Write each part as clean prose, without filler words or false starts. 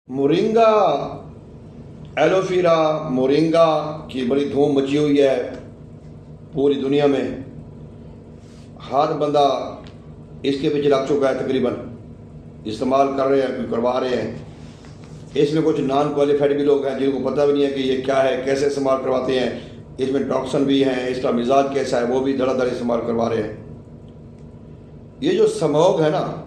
Moringa, aloe vera moringa की बड़ी धूम मची हुई है पूरी दुनिया में। हर बंदा इसके पीछे लग चुका है, तकरीबन इस्तेमाल कर रहे हैं, करवा रहे हैं। इसमें कुछ नॉन क्वालिफाइड भी लोग हैं जिनको पता भी नहीं है कि ये क्या है, कैसे इस्तेमाल करवाते हैं। इसमें टॉक्सन भी हैं, इसका मिजाज कैसा है वो भी धड़ाधड़ इस्तेमाल करवा रहे हैं। ये जो स्मोग है ना,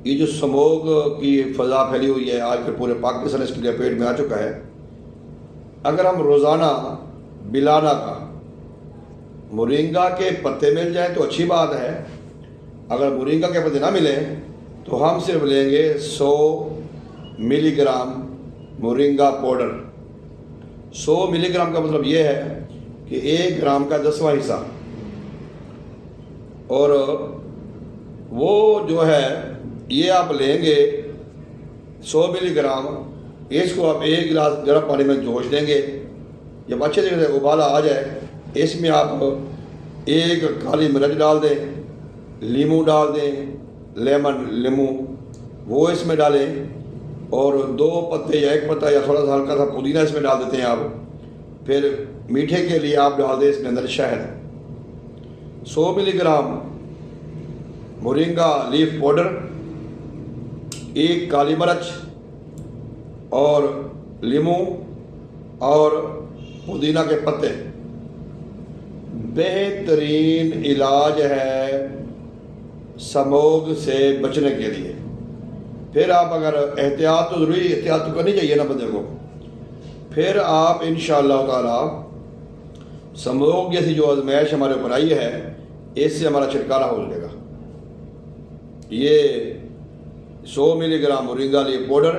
ये जो स्मोग की फ़ज़ा फैली हुई है आज के पूरे पाकिस्तान इसके लपेट में आ चुका है। अगर हम रोज़ाना बिलाना का मोरिंगा के पत्ते मिल जाएं तो अच्छी बात है। अगर मोरिंगा के पत्ते ना मिलें तो हम सिर्फ लेंगे 100 मिलीग्राम मोरिंगा पाउडर। 100 मिलीग्राम का मतलब ये है कि 1 ग्राम का 10वां हिस्सा। और वो जो है ये आप लेंगे 100 मिलीग्राम, इसको आप 1 गिलास गर्म पानी में जोश देंगे। जब अच्छे तरीके से उबाला आ जाए, इसमें आप 1 काली मिर्च डाल दें, नींबू डाल दें, नींबू वो इसमें डालें, और 2 पत्ते या 1 पत्ता या थोड़ा सा हल्का सा पुदीना इसमें डाल देते हैं आप। फिर मीठे के लिए आप डाल दें इसके अंदर शहद। 100 मिलीग्राम मोरिंगा लीफ पाउडर, 1 काली मिर्च और नींबू और पुदीना के पत्ते बेहतरीन इलाज है स्मोग से बचने के लिए। फिर आप अगर एहतियात तो ज़रूरी, एहतियात तो करनी चाहिए ना बंदे को। फिर आप इंशाअल्लाह ताला स्मोग जैसी जो आजमाइश हमारे ऊपर आई है, इससे हमारा छुटकारा हो जाएगा। ये 100 मिलीग्राम मोरिंगा लीफ पाउडर,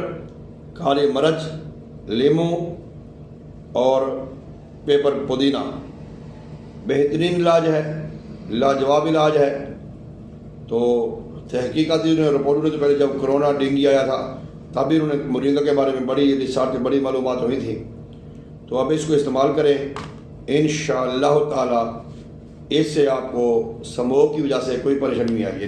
काली मिर्च, नींबू और पेपर पुदीना बेहतरीन इलाज है, लाजवाब इलाज है। तो तहकीकाती रिपोर्टों ने तो पहले जब कोरोना डेंगू आया था तब भी उन्होंने मोरिंगा के बारे में बड़ी रिसर्च बड़ी मालूमात हुई थी। तो अब इसको इस्तेमाल करें, इंशाअल्लाह ताला इससे आपको स्मोग की वजह से कोई परेशानी नहीं आएगी।